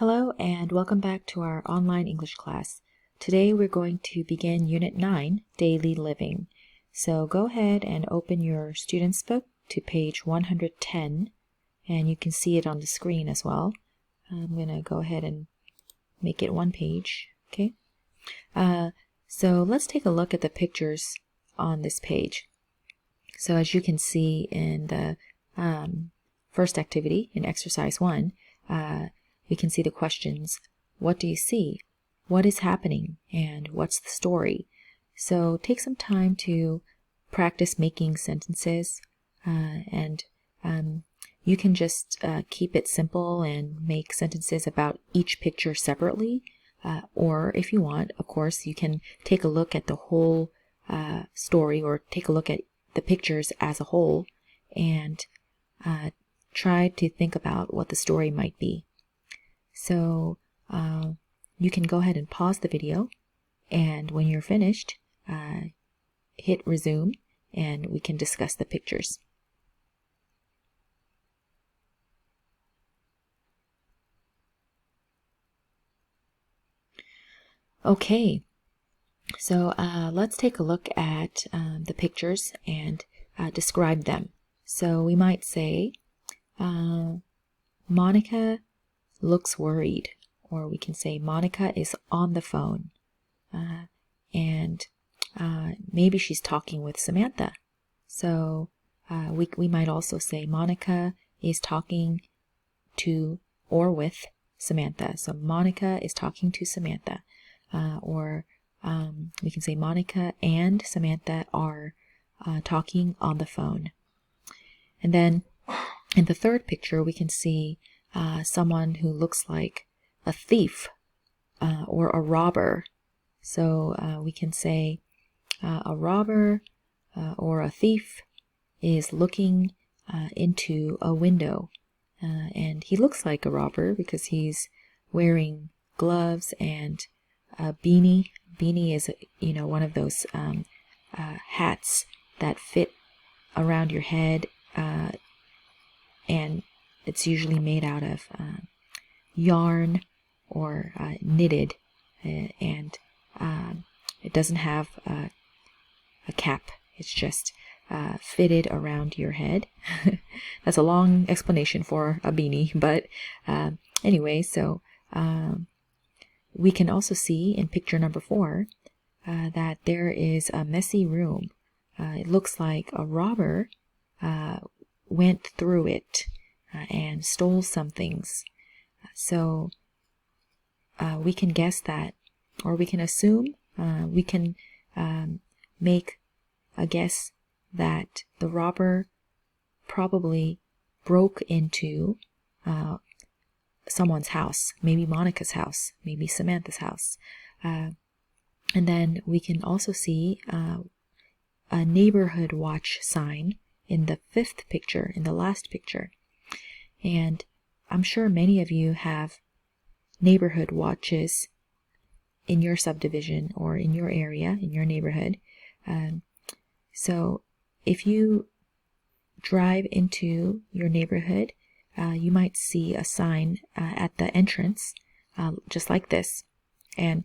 Hello and welcome back to our online English class. Today we're going to begin Unit 9, Daily Living. So go ahead and open your student's book to page 110, and you can see it on the screen as well. I'm going to go ahead and make it one page, okay? So let's take a look at the pictures on this page. So as you can see in the first activity, in exercise 1, we can see the questions, what do you see? What is happening? And what's the story? So take some time to practice making sentences, and you can just keep it simple and make sentences about each picture separately, or if you want, of course, you can take a look at the whole story, or take a look at the pictures as a whole and try to think about what the story might be. So you can go ahead and pause the video, and when you're finished, hit resume and we can discuss the pictures. Okay, so let's take a look at the pictures and describe them. So we might say, Monica looks worried, or we can say Monica is on the phone, and maybe she's talking with Samantha. So we might also say Monica is talking to or with Samantha. So Monica is talking to Samantha, or we can say Monica and Samantha are talking on the phone. And then in the third picture we can see someone who looks like a thief or a robber. So we can say a robber or a thief is looking into a window, and he looks like a robber because he's wearing gloves and a beanie. Beanie is, one of those hats that fit around your head, and it's usually made out of yarn or knitted, and it doesn't have a cap. It's just fitted around your head. That's a long explanation for a beanie, but anyway, so we can also see in picture number 4 that there is a messy room. It looks like a robber went through it and stole some things. So we can guess that, or we can assume, we can make a guess that the robber probably broke into someone's house, maybe Monica's house, maybe Samantha's house. And then we can also see a neighborhood watch sign in the 5th picture, in the last picture. And I'm sure many of you have neighborhood watches in your subdivision or in your area, in your neighborhood. So if you drive into your neighborhood, you might see a sign at the entrance, just like this. And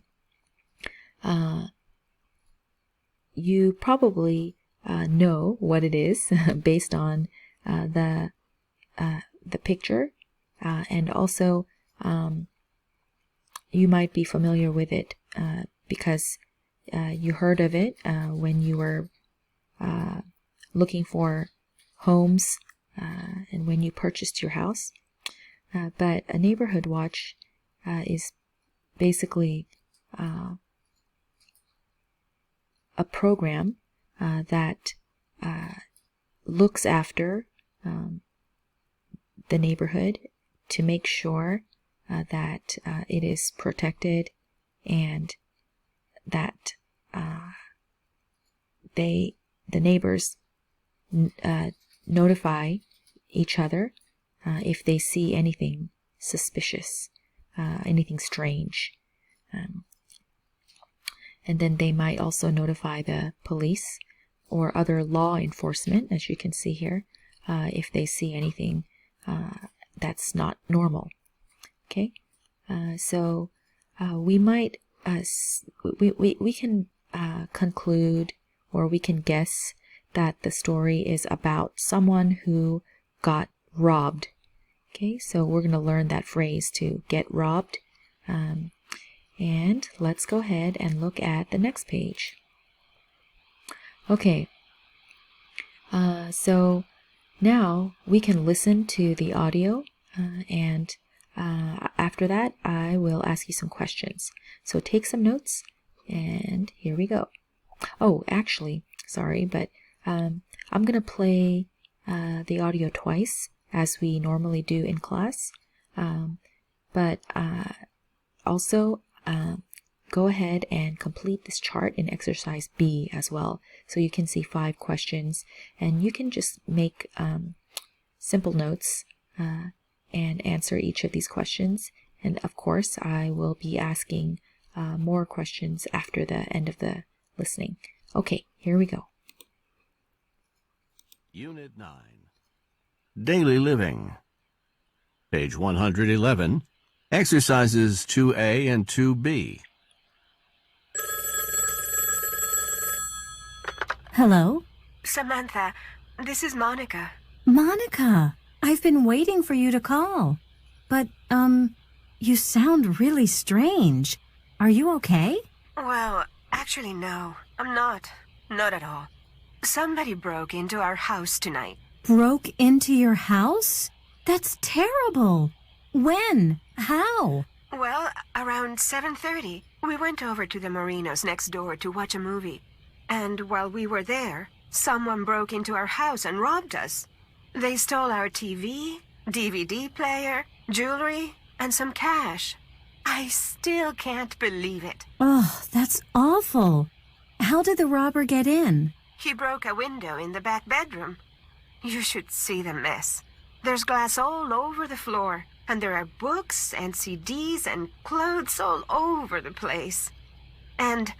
you probably know what it is based on the picture, and also you might be familiar with it because you heard of it when you were looking for homes and when you purchased your house. But a neighborhood watch is basically a program that looks after the neighborhood to make sure that it is protected, and that the neighbors notify each other if they see anything suspicious, anything strange. And then they might also notify the police or other law enforcement, as you can see here, if they see anything that's not normal. Okay, We might we can conclude, or we can guess that the story is about someone who got robbed. Okay, so we're going to learn that phrase, to get robbed. And let's go ahead and look at the next page. Okay, so now we can listen to the audio, and after that I will ask you some questions. So take some notes, and here we go. Oh, actually, sorry, but I'm going to play the audio twice, as we normally do in class. But also, go ahead and complete this chart in exercise B as well. So you can see 5 questions, and you can just make simple notes and answer each of these questions. And of course, I will be asking more questions after the end of the listening. Okay, here we go. Unit 9. Daily Living. Page 111. Exercises 2A and 2B. Hello? Samantha, this is Monica. Monica, I've been waiting for you to call. But, you sound really strange. Are you okay? Well, actually, no, I'm not. Not at all. Somebody broke into our house tonight. Broke into your house? That's terrible. When? How? Well, around 7:30, we went over to the Marinos next door to watch a movie. And while we were there, someone broke into our house and robbed us. They stole our TV, DVD player, jewelry, and some cash. I still can't believe it. Oh, that's awful. How did the robber get in? He broke a window in the back bedroom. You should see the mess. There's glass all over the floor, and there are books and CDs and clothes all over the place. And,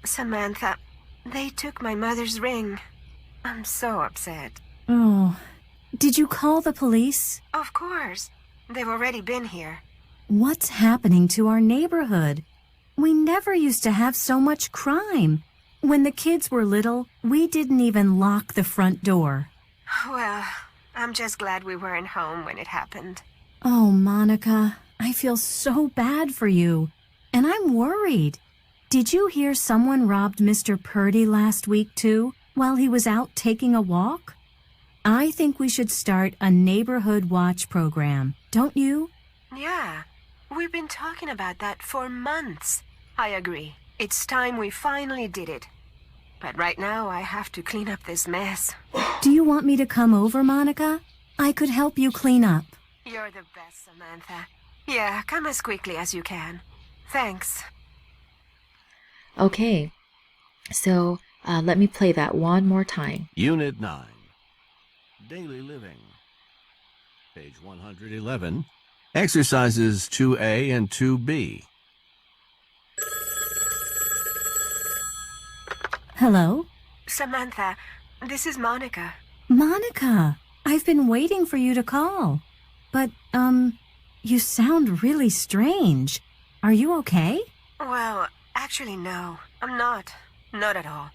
Samantha, they took my mother's ring. I'm so upset. Oh, did you call the police? Of course. They've already been here. What's happening to our neighborhood? We never used to have so much crime. When the kids were little, we didn't even lock the front door. Well, I'm just glad we weren't home when it happened. Oh, Monica, I feel so bad for you. And I'm worried. Did you hear someone robbed Mr. Purdy last week, too, while he was out taking a walk? I think we should start a neighborhood watch program, don't you? Yeah, we've been talking about that for months. I agree. It's time we finally did it. But right now, I have to clean up this mess. Do you want me to come over, Monica? I could help you clean up. You're the best, Samantha. Yeah, come as quickly as you can. Thanks. Okay, so let me play that one more time. Unit 9. Daily Living. Page 111. Exercises 2A and 2B. Hello? Samantha, this is Monica. Monica, I've been waiting for you to call. But, you sound really strange. Are you okay? Well, actually, no, I'm not. Not at all.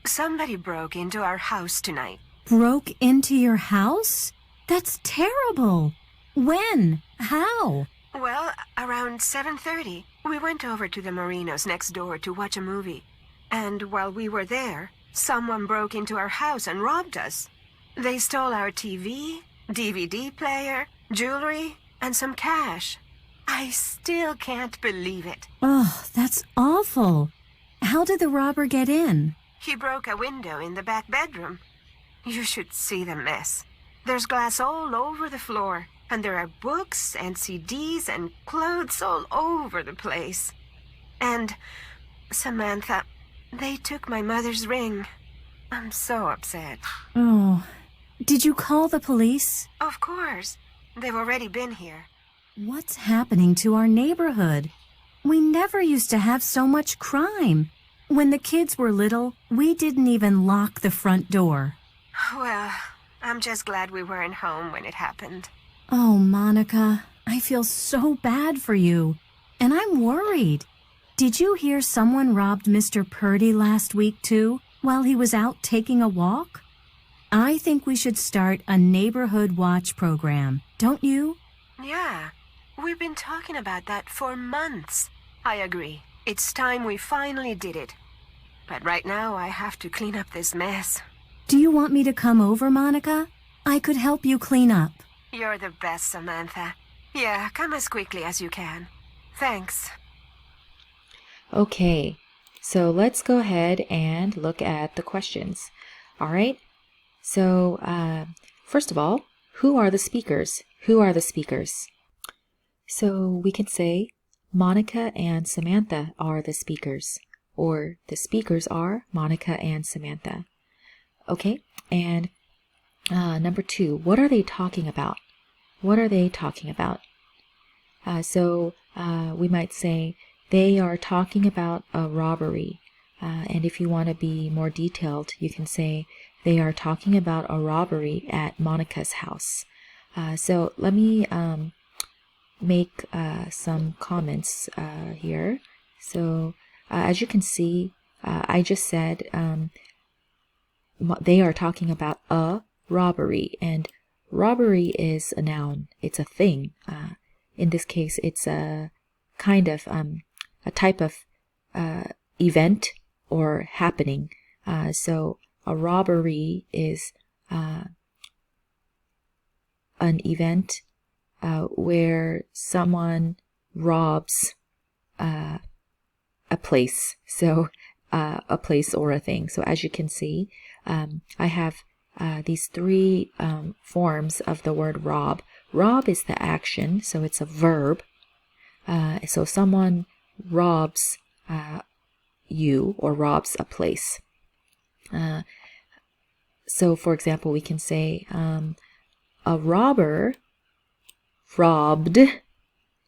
Somebody broke into our house tonight. Broke into your house? That's terrible. When? How? Well, around 7:30, we went over to the Marinos next door to watch a movie. And while we were there, someone broke into our house and robbed us. They stole our TV, DVD player, jewelry, and some cash. I still can't believe it. Oh, that's awful. How did the robber get in? He broke a window in the back bedroom. You should see the mess. There's glass all over the floor, and there are books and CDs and clothes all over the place. And, Samantha, they took my mother's ring. I'm so upset. Oh, did you call the police? Of course. They've already been here. What's happening to our neighborhood? We never used to have so much crime. When the kids were little, we didn't even lock the front door. Well, I'm just glad we weren't home when it happened. Oh, Monica, I feel so bad for you, and I'm worried. Did you hear someone robbed Mr. Purdy last week, too, while he was out taking a walk? I think we should start a neighborhood watch program, don't you? Yeah, we've been talking about that for months. I agree. It's time we finally did it. But right now I have to clean up this mess. Do you want me to come over, Monica? I could help you clean up. You're the best, Samantha. Yeah, come as quickly as you can. Thanks. Okay, so let's go ahead and look at the questions. All right, so first of all, who are the speakers? Who are the speakers? So we can say Monica and Samantha are the speakers, or the speakers are Monica and Samantha. Okay, and number 2, what are they talking about? What are they talking about? So we might say they are talking about a robbery. And if you want to be more detailed, you can say they are talking about a robbery at Monica's house. So let me make some comments here. So as you can see, I just said they are talking about a robbery, and robbery is a noun. It's a thing. In this case, it's a kind of a type of event or happening. So a robbery is an event where someone robs a place. So a place or a thing. So as you can see, I have these 3 forms of the word rob. Rob is the action, so it's a verb. So someone robs you or robs a place. So for example, we can say a robber robbed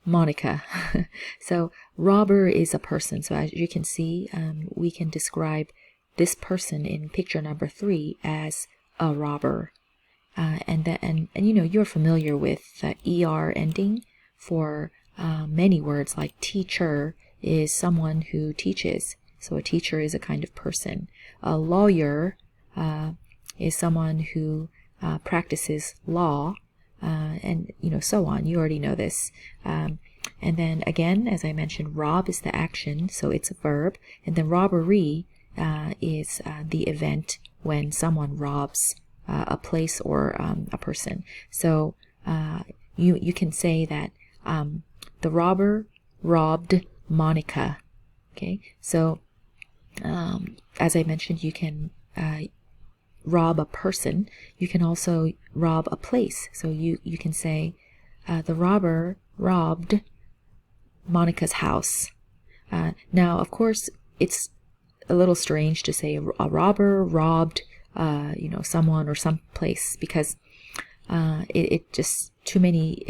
Monica. So robber is a person. So as you can see, we can describe this person in picture number 3 as a robber. And you know, you're familiar with the ER ending for many words, like teacher is someone who teaches. So a teacher is a kind of person. A lawyer is someone who practices law, and you know, so on. You already know this. And then again, as I mentioned, rob is the action, so it's a verb. And then robbery is the event when someone robs a place or a person. So you can say that the robber robbed Monica. Okay, so as I mentioned, you can rob a person. You can also rob a place. So you can say the robber robbed Monica's house. Now, of course, it's a little strange to say a robber robbed someone or some place, because it just too many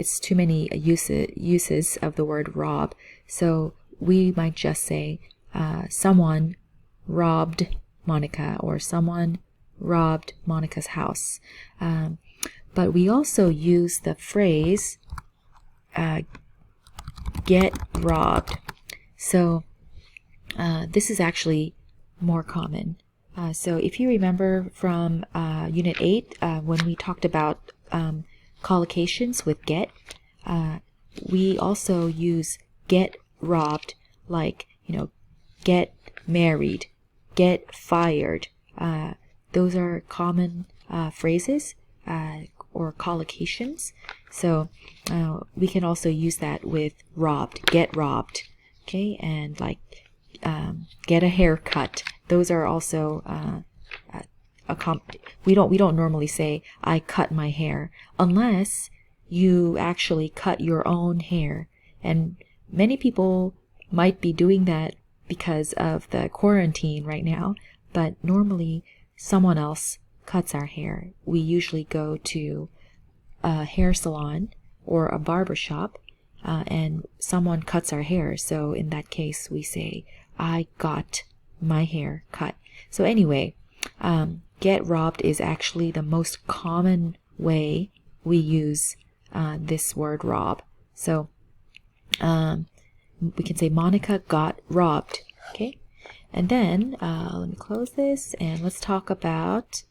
uses of the word rob. So we might just say someone robbed Monica, or someone robbed Monica's house. But we also use the phrase get robbed. So this is actually more common. So if you remember from Unit 8, when we talked about collocations with get, we also use get robbed, like, get married, get fired. Those are common phrases or collocations. So we can also use that with robbed, get robbed. Okay, and like get a haircut. Those are also we don't normally say I cut my hair unless you actually cut your own hair, and many people might be doing that because of the quarantine right now, but normally someone else cuts our hair. We usually go to a hair salon or a barber shop and someone cuts our hair. So in that case we say I got my hair cut. So anyway, get robbed is actually the most common way we use this word rob. So we can say Monica got robbed. Okay, and then let me close this and let's talk about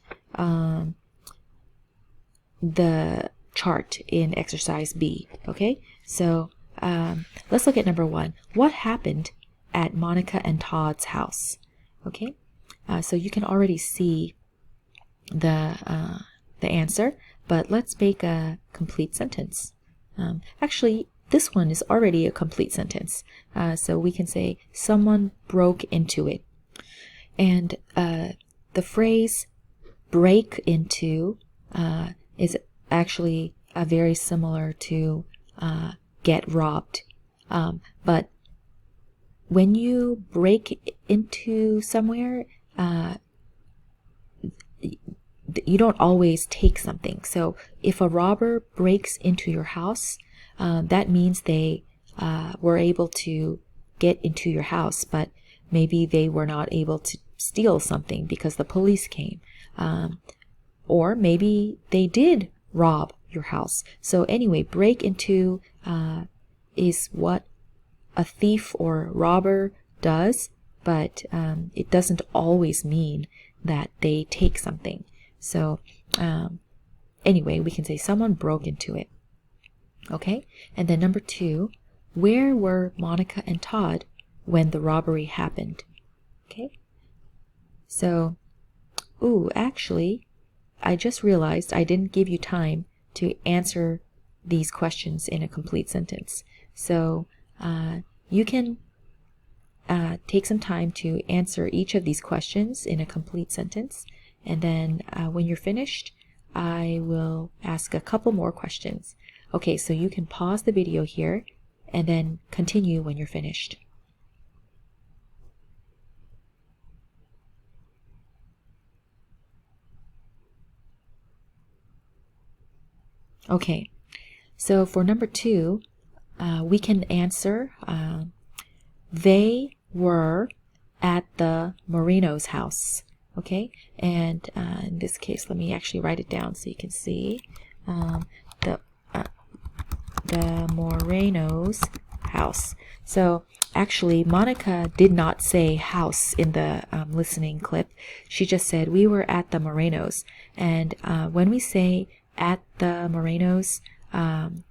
the chart in exercise B. Okay, so let's look at number 1. What happened at Monica and Todd's house? Okay, so you can already see the answer, but let's make a complete sentence. Actually, this one is already a complete sentence. So we can say someone broke into it. And the phrase break into is actually very similar to get robbed. But when you break into somewhere, you don't always take something. So if a robber breaks into your house, that means they were able to get into your house, but maybe they were not able to steal something because the police came. Or maybe they did rob your house. So anyway, break into is what a thief or robber does, but it doesn't always mean that they take something. So anyway, we can say someone broke into it. Okay, and then number 2, where were Monica and Todd when the robbery happened? Okay, so, actually, I just realized I didn't give you time to answer these questions in a complete sentence. So you can take some time to answer each of these questions in a complete sentence, and then when you're finished, I will ask a couple more questions. Okay, so you can pause the video here and then continue when you're finished. Okay, so for number 2, we can answer they were at the Marino's house. Okay, and in this case, let me actually write it down so you can see. The Moreno's house. So actually, Monica did not say house in the listening clip. She just said we were at the Moreno's. And when we say at the Moreno's, then,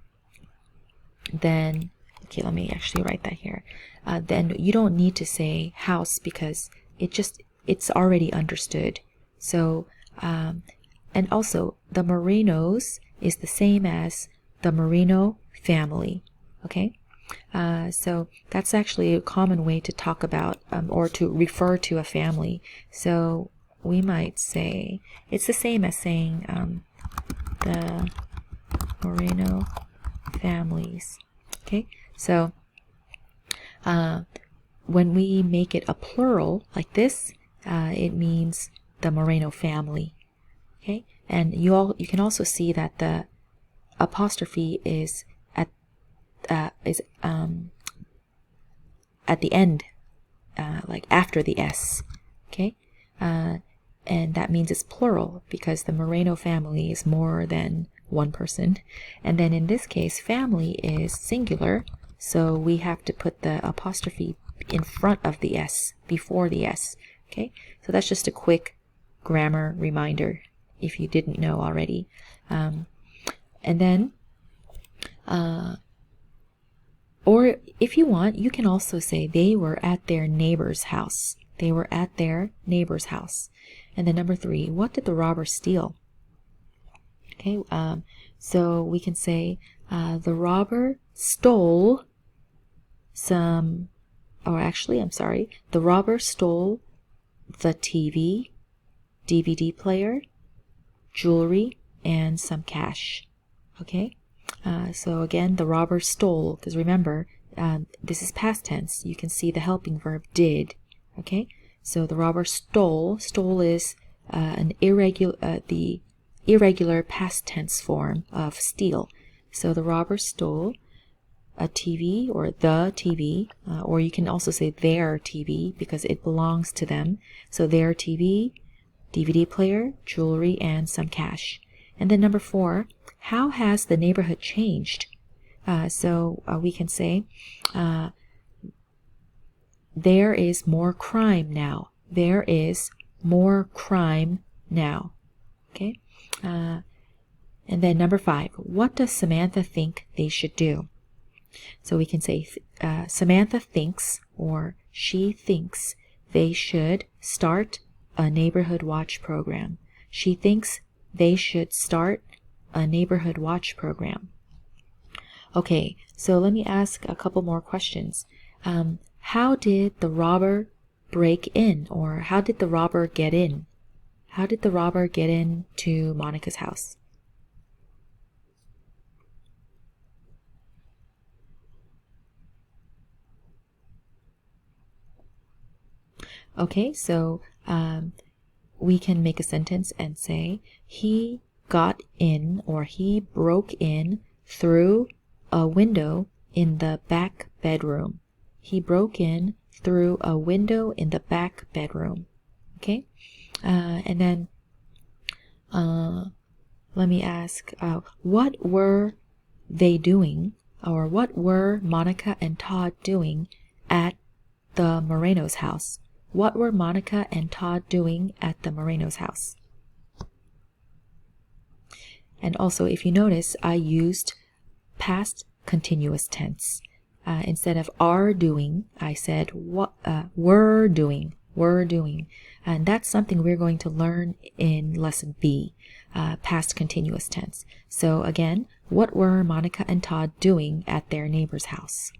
okay, let me actually write that here. Then you don't need to say house because it's already understood. So, and also the Moreno's is the same as the Marino family. Okay, so that's actually a common way to talk about or to refer to a family. So we might say it's the same as saying the Moreno families. Okay, so when we make it a plural like this, it means the Moreno family. Okay, and you can also see that the apostrophe is at the end, like after the S. Okay, and that means it's plural because the Moreno family is more than one person. And then in this case, family is singular, so we have to put the apostrophe in front of the S, before the S. Okay, so that's just a quick grammar reminder if you didn't know already. And then or if you want, you can also say they were at their neighbor's house. They were at their neighbor's house. And then number 3, what did the robber steal? Okay, so we can say the robber stole some, or actually, I'm sorry, the robber stole the TV, DVD player, jewelry, and some cash. Okay, so again, the robber stole, because remember, this is past tense. You can see the helping verb did. Okay, so the robber stole. Stole is the irregular past tense form of steal. So the robber stole a TV, or the TV, or you can also say their TV because it belongs to them. So their TV, DVD player, jewelry, and some cash. And then number 4, how has the neighborhood changed? So we can say, there is more crime now. There is more crime now. Okay? And then number 5, what does Samantha think they should do? So we can say, Samantha thinks, or she thinks, they should start a neighborhood watch program. She thinks they should start a neighborhood watch program. Okay, so let me ask a couple more questions. How did the robber break in, or how did the robber get in? How did the robber get in to Monica's house? Okay, so we can make a sentence and say, he got in, or he broke in through a window in the back bedroom. He broke in through a window in the back bedroom. Okay? And then let me ask, what were they doing, or what were Monica and Todd doing at the Moreno's house? What were Monica and Todd doing at the Moreno's house? And also, if you notice, I used past continuous tense. Instead of are doing, I said were doing. And that's something we're going to learn in lesson B, past continuous tense. So again, what were Monica and Todd doing at their neighbor's house?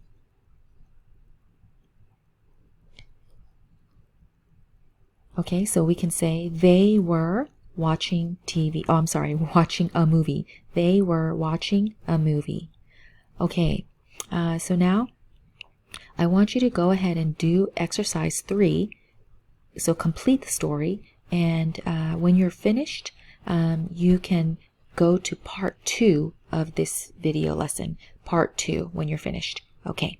Okay, so we can say they were watching TV. Oh, I'm sorry, watching a movie. They were watching a movie. Okay, so now I want you to go ahead and do exercise 3. So complete the story, and when you're finished, you can go to part 2 of this video lesson. Part 2 when you're finished. Okay.